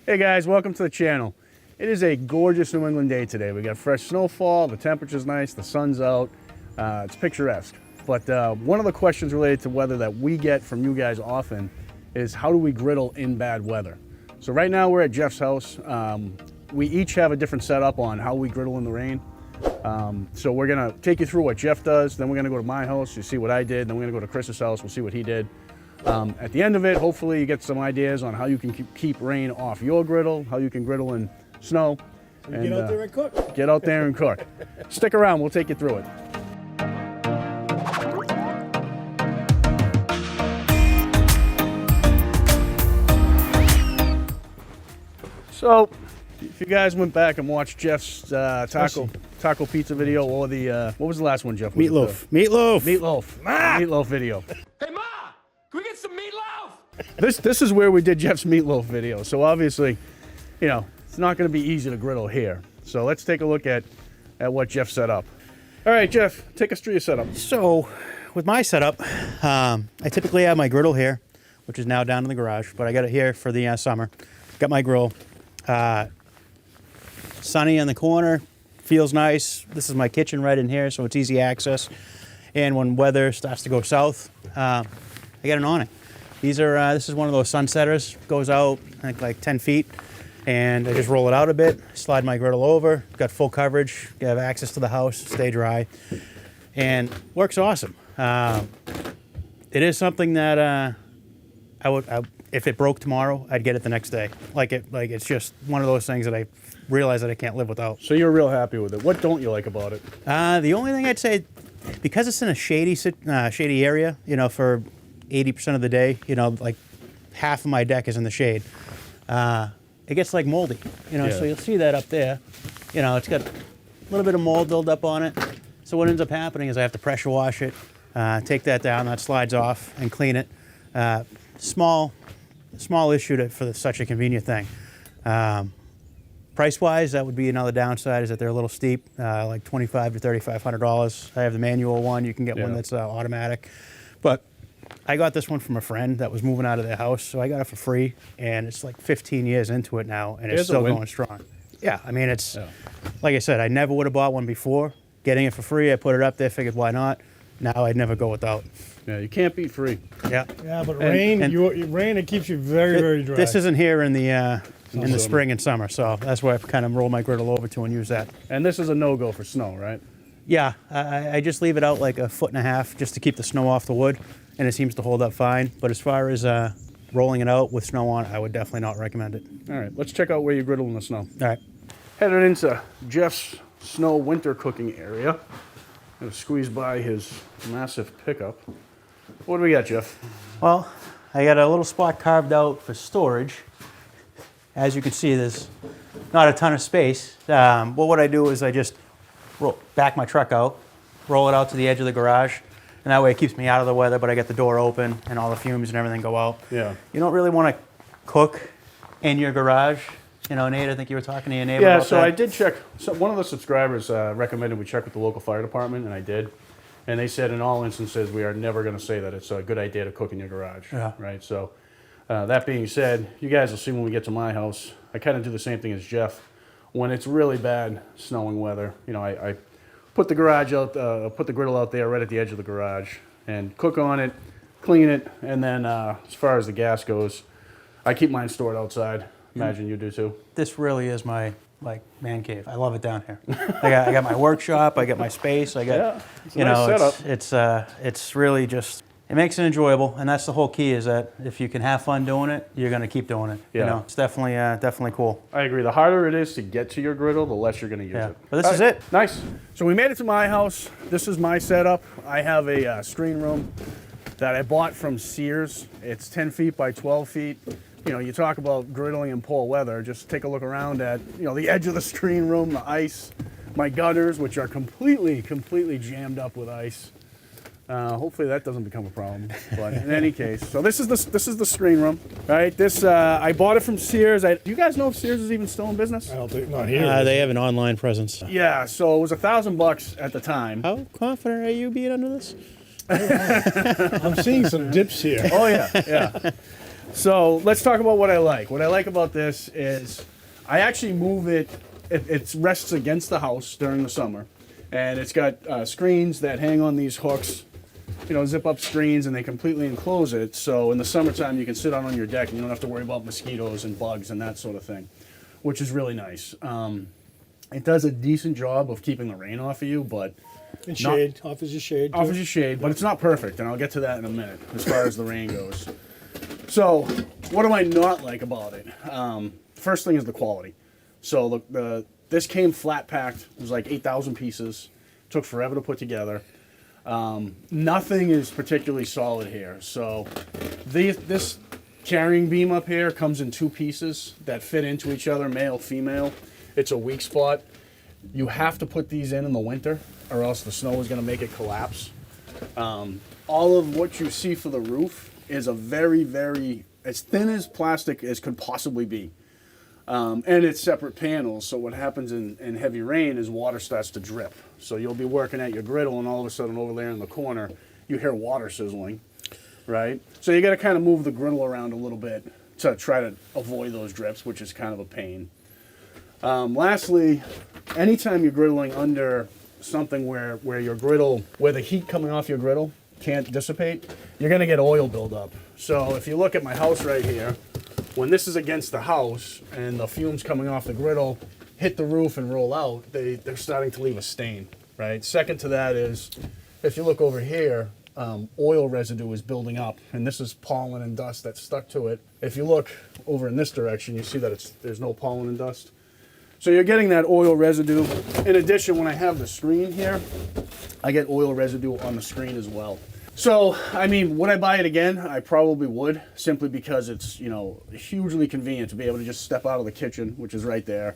Hey guys, welcome to the channel. It is a gorgeous New England day today. We got fresh snowfall, the temperature's nice, the sun's out, it's picturesque. But one of the questions related to weather that we get from you guys often is how do we griddle in bad weather? So right now we're at Jeff's house. We each have a different setup on how we griddle in the rain. So we're gonna take you through what Jeff does, then we're gonna go to my house, you see what I did, then we're gonna go to Chris's house, we'll see what he did. At the end of it, hopefully you get some ideas on how you can keep rain off your griddle, how you can griddle in snow. And get out there and cook. Get out there and cook. Stick around, we'll take you through it. So, if you guys went back and watched Jeff's taco pizza video, or the, what was the last one, Jeff? Meatloaf. Meatloaf video. Hey, Ma! Can we get some meatloaf? This is where we did Jeff's meatloaf video. So obviously, you know, it's not going to be easy to griddle here. So let's take a look at what Jeff set up. All right, Jeff, take us through your setup. So, with my setup, I typically have my griddle here, which is now down in the garage, but I got it here for the summer. Got my grill. Sunny in the corner, feels nice. This is my kitchen right in here, so it's easy access. And when weather starts to go south, I got an awning. These are, this is one of those sunsetters, goes out, I think like 10 feet, and I just roll it out a bit, slide my griddle over, got full coverage, you have access to the house, stay dry, and works awesome. It is something that if it broke tomorrow, I'd get it the next day. Like it's just one of those things that I realize that I can't live without. So you're real happy with it. What don't you like about it? The only thing I'd say, because it's in a shady area, you know, for 80% of the day, you know, like half of my deck is in the shade. It gets like moldy, you know, so you'll see that up there. You know, it's got a little bit of mold build up on it. So what ends up happening is I have to pressure wash it, take that down, that slides off, and clean it. Small issue for such a convenient thing. Price-wise, that would be another downside, is that they're a little steep, like $2,500 to $3,500. I have the manual one. You can get one that's automatic. But I got this one from a friend that was moving out of their house, so I got it for free, and it's like 15 years into it now, and it's still going strong. Yeah, I mean, it's, like I said, I never would have bought one before. Getting it for free, I put it up there, figured why not. Now I'd never go without. Yeah, you can't beat free. Yeah. Yeah, but rain, it keeps you very dry. This isn't here in the spring and summer, so that's why I kind of roll my griddle over to and use that. And this is a no-go for snow, right? Yeah, I just leave it out like 1.5 feet just to keep the snow off the wood, and it seems to hold up fine. But as far as rolling it out with snow on, I would definitely not recommend it. All right, let's check out where you griddle in the snow. All right. Headed into Jeff's snow winter cooking area. Gonna squeeze by his massive pickup. What do we got, Jeff? Well, I got a little spot carved out for storage. As you can see, there's not a ton of space. But what I do is I just back my truck out, roll it out to the edge of the garage, and that way it keeps me out of the weather, but I get the door open and all the fumes and everything go out. Yeah. You don't really want to cook in your garage. You know, Nate, I think you were talking to your neighbor about that. Yeah, so I did check. So one of the subscribers recommended we check with the local fire department, and I did. And they said in all instances, we are never going to say that it's a good idea to cook in your garage. Yeah. Right? So that being said, you guys will see when we get to my house, I kind of do the same thing as Jeff. When it's really bad snowing weather, you know, I put the garage out, put the griddle out there right at the edge of the garage and cook on it, clean it, and then as far as the gas goes, I keep mine stored outside. Imagine you do too. This really is my man cave. I love it down here. I got my workshop. I got my space. I got you know, it's really just, it makes it enjoyable, and that's the whole key, is that if you can have fun doing it, you're gonna keep doing it. Yeah. You know, it's definitely cool. I agree. The harder it is to get to your griddle, the less you're gonna use it. But this is it. Nice. So we made it to my house. This is my setup. I have a screen room that I bought from Sears. It's 10 feet by 12 feet. You know, you talk about griddling in poor weather, just take a look around at, you know, the edge of the screen room, the ice, my gutters, which are completely jammed up with ice. Hopefully that doesn't become a problem, but in any case. So this is the screen room, right? This, I bought it from Sears. Do you guys know if Sears is even still in business? I don't think, not here. They have an online presence. Yeah, so it was $1,000 at the time. How confident are you being under this? I'm seeing some dips here. Oh yeah, yeah. So let's talk about what I like. What I like about this is I actually move it. It rests against the house during the summer, and it's got screens that hang on these hooks. You know, zip up screens, and they completely enclose it. So in the summertime, you can sit out on your deck and you don't have to worry about mosquitoes and bugs and that sort of thing, which is really nice. It does a decent job of keeping the rain off of you, but And shade, offers you shade. offers you shade, but it's not perfect, and I'll get to that in a minute as far as the rain goes. So what do I not like about it? First thing is the quality. So this came flat packed. It was like 8,000 pieces. Took forever to put together. Nothing is particularly solid here. So this carrying beam up here comes in 2 pieces that fit into each other, male, female. It's a weak spot. You have to put these in the winter, or else the snow is going to make it collapse. All of what you see for the roof is a very, very, as thin as plastic as could possibly be. And it's separate panels, so what happens in heavy rain is water starts to drip. So you'll be working at your griddle, and all of a sudden over there in the corner, you hear water sizzling, right? So you got to kind of move the griddle around a little bit to try to avoid those drips, which is kind of a pain. Lastly, anytime you're griddling under something where the heat coming off your griddle can't dissipate, you're going to get oil buildup. So if you look at my house right here, when this is against the house and the fumes coming off the griddle hit the roof and roll out, they're starting to leave a stain, right? Second to that is, if you look over here, oil residue is building up, and this is pollen and dust that's stuck to it. If you look over in this direction, you see that there's no pollen and dust. So you're getting that oil residue. In addition, when I have the screen here, I get oil residue on the screen as well. So, I mean, would I buy it again? I probably would, simply because it's, you know, hugely convenient to be able to just step out of the kitchen, which is right there,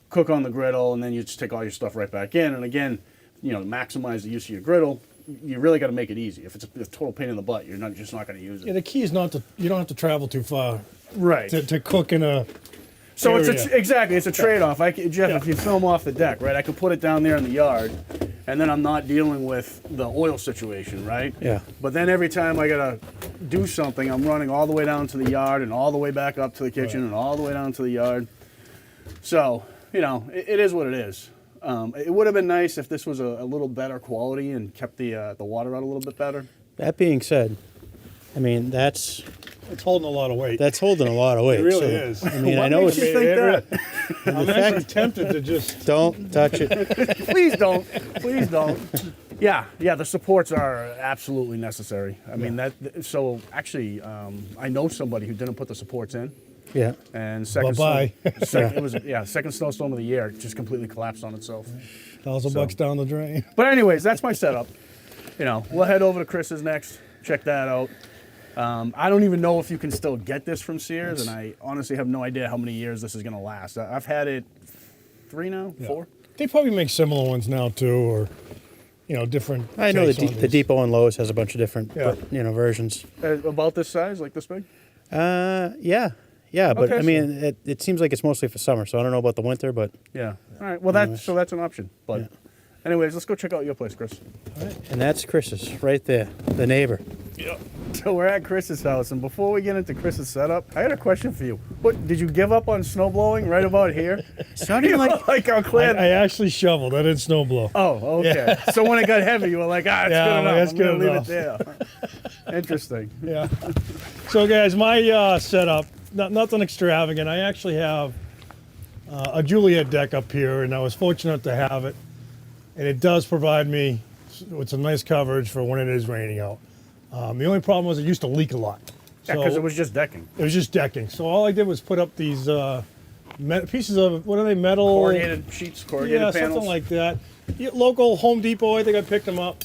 cook on the griddle, and then you just take all your stuff right back in. And again, you know, maximize the use of your griddle. You really got to make it easy. If it's a total pain in the butt, you're just not going to use it. Yeah, the key is you don't have to travel too far. Right. To cook in a. So area. it's a trade-off. Jeff, if you film off the deck, right, I could put it down there in the yard, and then I'm not dealing with the oil situation, right? Yeah. But then every time I gotta do something, I'm running all the way down to the yard and all the way back up to the kitchen and all the way down to the yard. So, you know, it is what it is. It would have been nice if this was a little better quality and kept the water out a little bit better. That being said, I mean, it's holding a lot of weight. That's holding a lot of weight. It really so, is. I mean, What I know makes it's. you think that? I'm actually tempted to just. Don't touch it. Please don't. Please don't. Yeah, the supports are absolutely necessary. I mean, so actually, I know somebody who didn't put the supports in. Yeah. And Bye-bye. It was second snowstorm of the year. It just completely collapsed on itself. $1,000 down the drain. But anyways, that's my setup. You know, we'll head over to Chris's next. Check that out. I don't even know if you can still get this from Sears, and I honestly have no idea how many years this is going to last. I've had it 3 now, 4. They probably make similar ones now too, or different. I know takes on the these. Depot and Lowe's has a bunch of different, Yeah. versions. About this size, like this big? Yeah, but Okay, I mean, it seems like it's mostly for summer, so I don't know about the winter, but. Yeah. All right. Well, that's an option. But, anyways, let's go check out your place, Chris. All right. And that's Chris's right there, the neighbor. Yep. So we're at Chris's house, and before we get into Chris's setup, I got a question for you. What did you give up on snow blowing right about here? Sounding like how clear. I actually shoveled. I didn't snow blow. Oh, okay. So when it got heavy, you were like, it's good enough. that's I'm good gonna leave enough. it there. Interesting. Yeah. So guys, my setup, nothing extravagant. I actually have a Juliet deck up here, and I was fortunate to have it, and it does provide me with some nice coverage for when it is raining out. The only problem was it used to leak a lot. Yeah, because it was just decking. It was just decking. So all I did was put up these pieces of, what are they, metal? Corrugated sheets, corrugated panels. Something like that. Local Home Depot, I think I picked them up.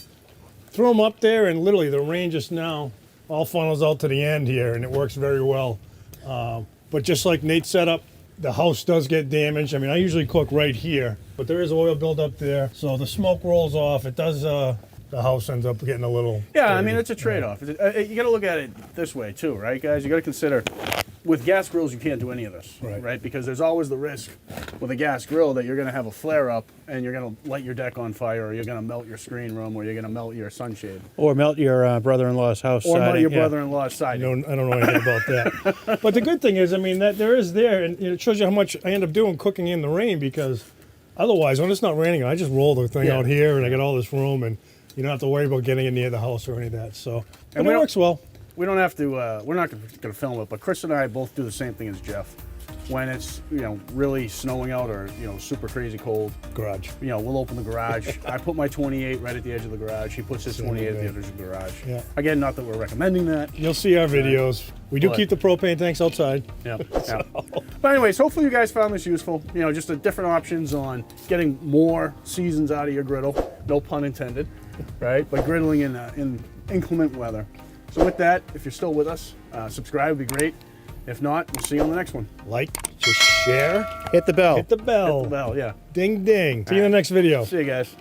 Threw them up there, and literally the rain just now all funnels out to the end here, and it works very well. But just like Nate's setup, the house does get damaged. I mean, I usually cook right here, but there is oil buildup there. So the smoke rolls off. It does, the house ends up getting a little Yeah, I dirty. mean, it's a trade-off. You got to look at it this way, too, right, guys? You got to consider with gas grills, you can't do any of this, Right. Because there's always the risk with a gas grill that you're going to have a flare up and you're going to light your deck on fire, or you're going to melt your screen room, or you're going to melt your sunshade, Or melt your brother-in-law's house. or melt siding, your yeah. brother-in-law's siding. I don't know anything about that. But the good thing is, I mean, that there is there, and it shows you how much I end up doing cooking in the rain, because otherwise, when it's not raining, I just roll the thing Yeah. out here, and I got all this room, and you don't have to worry about getting it near the house or any of that. So, And and we it don't- works well. We don't have to. We're not going to film it, but Chris and I both do the same thing as Jeff. When it's really snowing out or super crazy cold, Garage. we'll open the garage. I put my 28 right at the edge of the garage. He puts his Same 28 at the thing. edge of the garage. Yeah. Again, not that we're recommending that. You'll see our videos. We do But- keep the propane tanks outside. Yeah. Yeah. But anyways, hopefully you guys found this useful. Just the different options on getting more seasons out of your griddle. No pun intended, right? But griddling in inclement weather. So with that, if you're still with us, subscribe would be great. If not, we'll see you on the next one. Like, just share, Hit the bell. hit the bell. Well, yeah. Ding, ding. See you in the next video. See you guys.